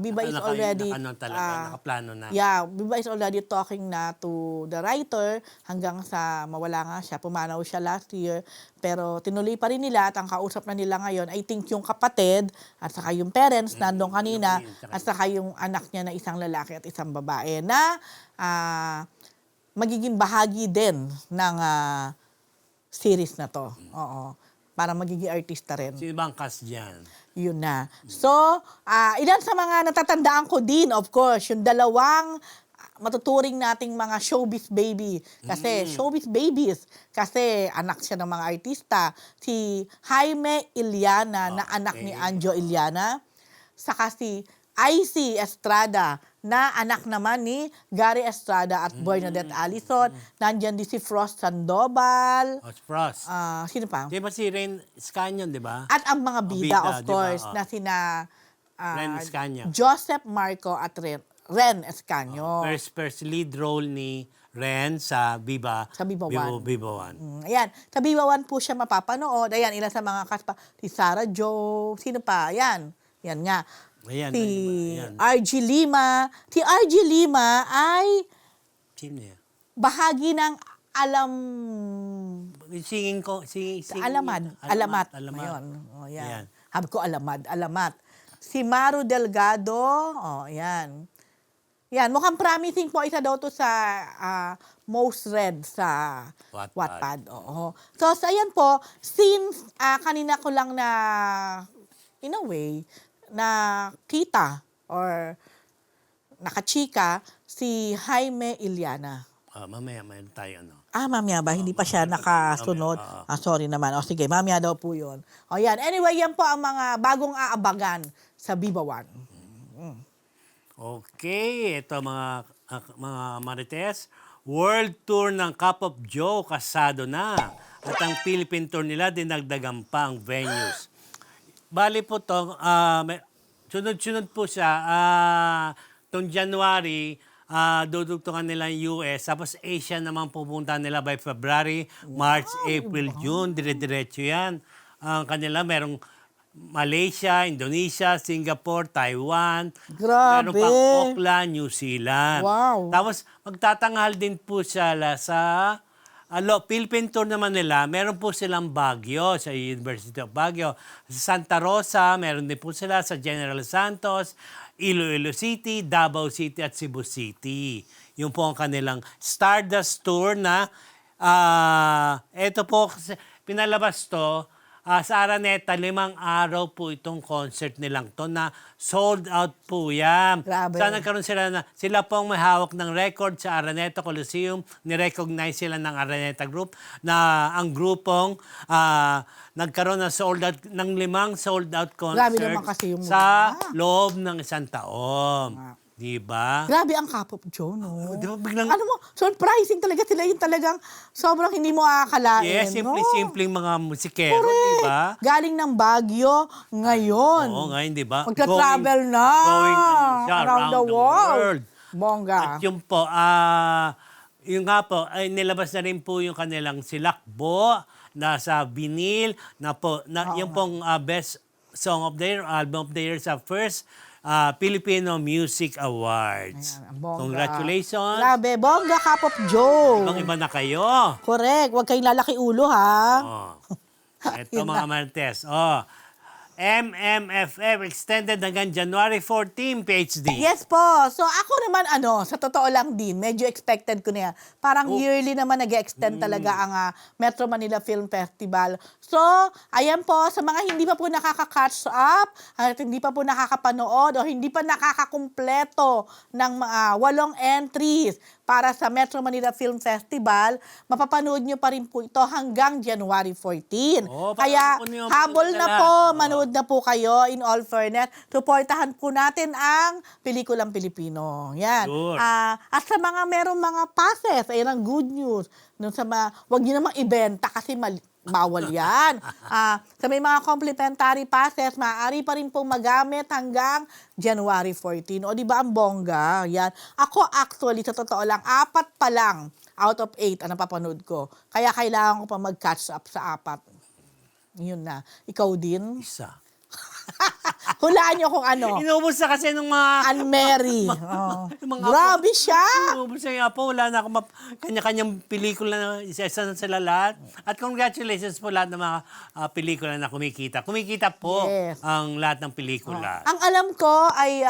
Viva is already... nakaplano na. Yeah, Viva is already talking na to the writer hanggang sa mawala nga siya. Pumanaw siya last year. Pero tinuloy pa rin nila at ang kausap na nila ngayon, I think yung kapatid at saka yung parents nandong kanina at saka yung anak niya na isang lalaki at isang babae na magiging bahagi din ng series na to. Oo. Para magiging artista rin. Sino ba ang cast dyan? Yun na. So, ilan sa mga natatandaan ko din, of course, yung dalawang matuturing nating mga showbiz baby. Kasi showbiz babies. Kasi anak siya ng mga artista. Si Jaime Iliana na anak ni Anjo Iliana. Saka si IC Estrada na anak naman ni Gary Estrada at Bernadette Allison. Nandyan din si Frost Sandoval. Frost. Sino pa? Di ba si Ren Scanyon, di ba? At ang mga bida, bida, of di ba? course, na sina Ren Escanio. Joseph Marco at Ren Escanio. First lead role ni Ren sa Viva. Sa Viva One. Viva One. Ayan, sa Viva One po siya mapapanood. Ayan, ilan sa mga cast pa. Si Sarah Jo, sino pa? Ayan, yan nga. Ayan, si ayan. RG Lima. Si RG Lima ay Sino yan? bahagi ng Singing ko. Alamat. Alamat. Ayun. O, yan. Ayan. Habi ko alamat. Si Maru Delgado. O, yan. Yan, mukhang promising po. Isa daw to sa most read sa Wattpad. Oo. So, ayan po. Since kanina ko lang na, in a way, na kita or nakachika si Jaime Iliana. Mamaya tayo, Mamaya ba? Hindi pa siya nakasunod? Sorry naman. Sige, mamaya daw po yun. Yan. Anyway, yan po ang mga bagong aabagan sa Viva One. Okay, ito mga Marites. World Tour ng Cup of Joe kasado na. At ang Philippine Tour nila, dinagdagan pa ang venues. Bali po to, sunod-sunod po siya. Itong January, dudugtungan nila yung US. Tapos Asia naman pupunta nila by February, March, April, June. Dire-diretso yan. Ang kanila merong Malaysia, Indonesia, Singapore, Taiwan. Grabe. Meron pang Auckland, New Zealand. Wow. Tapos magtatanghal din po siya sa Philippine Tour naman nila. Meron po silang Baguio sa University of Baguio. Sa Santa Rosa, meron din po sila sa General Santos, Iloilo City, Davao City at Cebu City. Yung po ang kanilang Stardust Tour na eto po, pinalabas to sa Araneta, 5 araw po itong concert nilang to na sold out po yan. Grabe. Sana nagkaroon sila pong may hawak ng record sa Araneta Coliseum. Ni-recognize sila ng Araneta Group na ang grupong nagkaroon ng sold out, ng 5 sold out Grabe concerts naman kasi yung sa loob ng isang taon. Di ba? Grabe ang K-pop, Joe, no? Di ba biglang... Ano mo, surprising talaga sila yung talagang sobrang hindi mo akalain, Yes, no? simple-simpleng mga musikero, di Correct. ba? Galing ng Baguio, ngayon. Oo, ngayon, di ba? Magka-travel na Going siya around the world. At Bongga. yung po, yung nga po, ay nilabas na rin po yung kanilang Silakbo na sa vinyl, yung pong best song of the year, album of the year sa first Filipino Music Awards. Ayan, bongga. Congratulations. Grabe, bongga, K-pop, Joe. Ibang-iba na kayo. Correct. Huwag kayong lalaki ulo, ha? Oh. Ito mga Marites. Oh. MMFF extended hanggang January 14, PhD. Yes po. So ako naman sa totoo lang din, medyo expected ko na yan. Parang yearly naman nag-extend talaga ang Metro Manila Film Festival. So, ayan po, sa mga hindi pa po nakaka-catch up, at hindi pa po nakakapanood o hindi pa nakakakumpleto ng 8 entries para sa Metro Manila Film Festival, mapapanood nyo pa rin po ito hanggang January 14. Kaya paano yung habol na pagdala? po, manood na po kayo, in all fairness. Suportahan po natin ang pelikulang Pilipino. Yan. Sure. At sa mga merong mga passes, ayan ang good news. Huwag nyo namang ibenta kasi bawal yan. Sa may mga complimentary passes, maaari pa rin pong magamit hanggang January 14. O di ba ang bongga? Yan. Ako actually, sa totoo lang, 4 pa lang out of 8 ang napapanood ko. Kaya kailangan ko pa mag-catch up sa 4. Yun na. Ikaw din? Isa. Hulaan nyo kung ano. Inubos na kasi ng mga... Anne Mary. Oh. Yung mga Grabe siya. Inubos na yung apo. Wala na akong kanya-kanyang pelikula na isa-isa na sila lahat. At congratulations po lahat ng mga pelikula na kumikita. Kumikita po Yes. ang lahat ng pelikula. Ang alam ko ay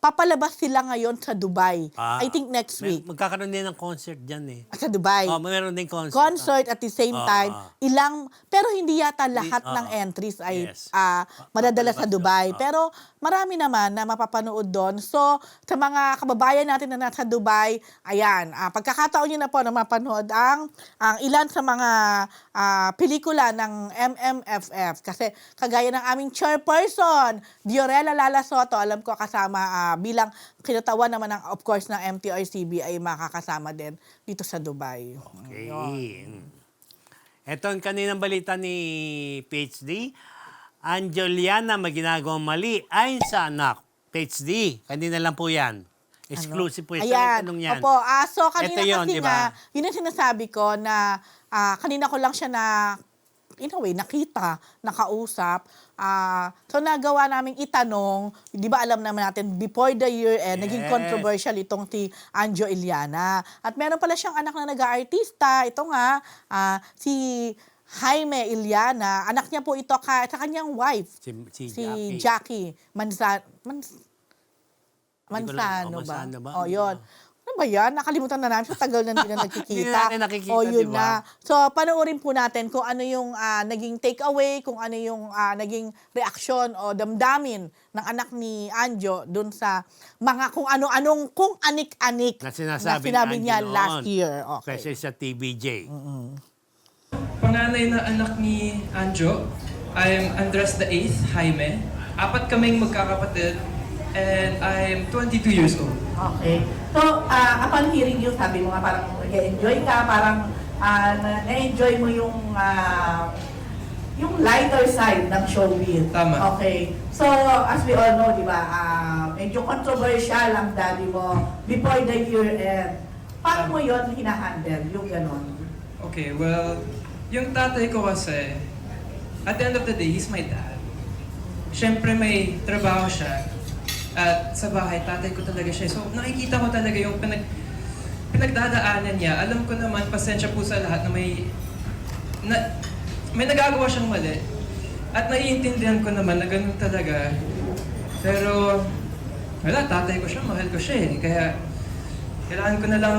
papalabas sila ngayon sa Dubai. I think next week. Magkakaroon din ng concert dyan eh. Sa Dubai. Meron din concert. Concert at the same time, pero hindi yata lahat ng entries ay Yes. madadala sa Dubai. Pero marami naman na mapapanood doon. So, sa mga kababayan natin na nasa Dubai, ayan, pagkakataon nyo na po na mapanood ang ilan sa mga pelikula ng MMFF. Kasi kagaya ng aming chairperson, Diorela Lala Soto, alam ko kasama bilang kinatawan naman of course ng MTRCB ay makakasama din dito sa Dubai. Okay. Ito ang kaninang balita ni PhD. Angeliana may ginagawang mali ayon sa anak. PhD, kanina lang po yan. Exclusive po yan. Ayan. Anong yan? Opo, so kanina Ito yun, kasi di ba? nga, yun ang sinasabi ko na kanina ko lang siya in a way, nakita, nakausap. So nagawa naming itanong, di ba alam naman natin, before the year end, naging Yes. controversial itong si Anjo Iliana. At meron pala siyang anak na nag-aartista. Ito nga, si Jaime Iliana. Anak niya po ito sa kanyang wife, si Jackie Manzano Manzano ba? O, yun. Ano ba yan? Nakalimutan na namin. Sa tagal na hindi na nagkikita. Hindi natin nakikita, O, yun di na. ba? So, panoorin po natin kung ano yung naging takeaway, kung ano yung naging reaksyon o damdamin ng anak ni Anjo dun sa mga kung ano-anong, kung anik-anik Na sinasabi ni niya Anjo last noon. year. Okay. Kasi sa TVJ. Panganay na anak ni Anjo, I'm Andres the 8th, Jaime. 4 kaming magkakapatid, and I'm 22 years old. Okay. So, upon hearing you, sabi mo nga parang nag-enjoy ka, parang na-enjoy mo yung yung lighter side ng showbiz. Tama. Okay. So, as we all know, di ba, medyo controversial ang daddy mo before the year end. Paano mo yun hinahandle, yung ganon? Okay, well, yung tatay ko kasi, at the end of the day, he's my dad. Siyempre may trabaho siya. At sa bahay, tatay ko talaga siya. So, nakikita ko talaga yung pinagdadaanan niya. Alam ko naman, pasensya po sa lahat na may nagagawa siyang mali. At naiintindihan ko naman na ganun talaga. Pero, wala, tatay ko siya, mahal ko siya eh. Kaya, kailangan ko na lang,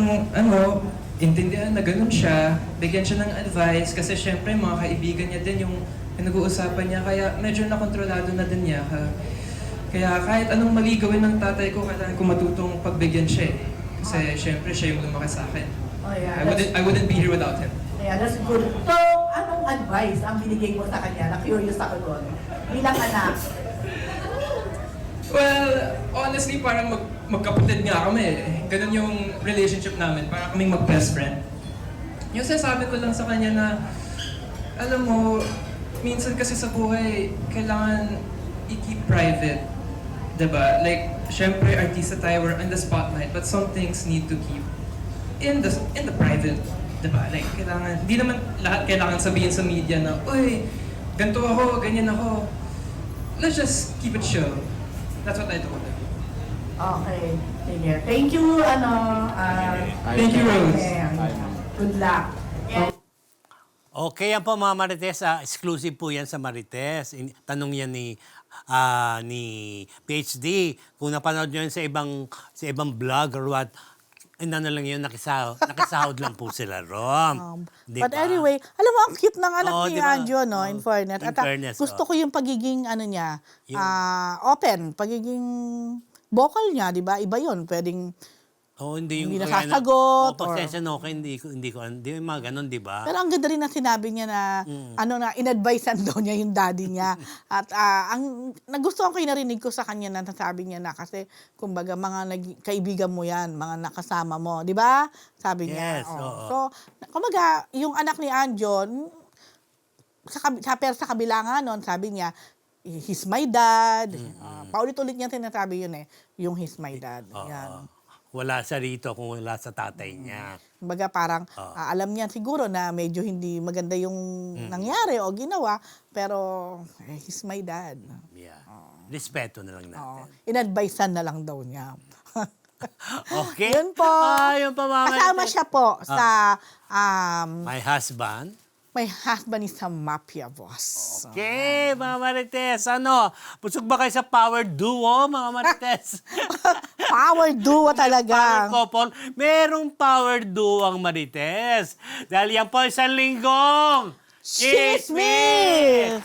intindihan na ganun siya, bigyan siya ng advice, kasi syempre, mga kaibigan niya din yung pinag-uusapan niya, kaya medyo nakontrolado na din niya. Kaya kahit anong mali gawin ng tatay ko, kailangan ko matutong pagbigyan siya eh. Kasi syempre, siya yung lumaki sa akin. Oh, yeah. I wouldn't be here without him. Yeah, that's good. So, anong advice ang binigay mo sa kanya? Na-curious ako doon. Bilang anak. Well, honestly, parang magkapatid nga kami eh. Ganun yung relationship namin. Parang kaming mag-best friend. Yung sasabi ko lang sa kanya na, alam mo, minsan kasi sa buhay, kailangan i-keep private. Diba? Like, syempre, artista tayo, we're in the spotlight, but some things need to keep in the private. Diba? Like, kailangan, hindi naman lahat kailangan sabihin sa media na, uy, ganito ako, ganyan ako. Let's just keep it chill. That's what I told him. Okay. Sige. Thank you, Thank you, Rose. Good luck. Okay, yan po mga Marites. Exclusive po yan sa Marites. Tanong yan ni PhD. Kung napanood nyo yan sa ibang vlog or what, ano lang yun, nakisahod lang po sila, Rom. Di But ba? anyway, alam mo, ang cute ng anak Oo, ni di ba? Anjo, no, in fairness. In At fairness, gusto ko yung pagiging, niya, Yung- open, pagiging vocal niya, di ba? Iba yun, pwedeng, Hindi Hindi kaya nasasagot, pasensya na okay, hindi ko, mga ganun, di ba? pero ang ganda rin na sinabi niya na, in-advisean daw niya yung daddy niya. At ang nagustuhan ko yung narinig ko sa kanya na nasabi niya na kasi, kumbaga, mga kaibigan mo yan, mga nakasama mo, di ba? Sabi niya. Yes, Oh. oo. So, kumbaga, yung anak ni Anjo, pero sa kabila nga nun, sabi niya, he's my dad. Paulit-ulit niya sinasabi yun yung he's my dad. Yan. Wala siya rito kung wala sa tatay niya. Kumbaga parang alam niya siguro na medyo hindi maganda yung nangyari o ginawa, pero he's my dad. Yeah. Respeto na lang natin. In-advisean na lang daw niya. Okay? Yun po. Yun pa mga Kasama Marites. siya po sa My husband. my husband is a mafia boss. Okay, mga Marites. Busog ba kayo sa power duo, mga Marites? Power duo talaga. Power couple. Merong power duo ang Marites. Dahil yan po isang linggong Chismis!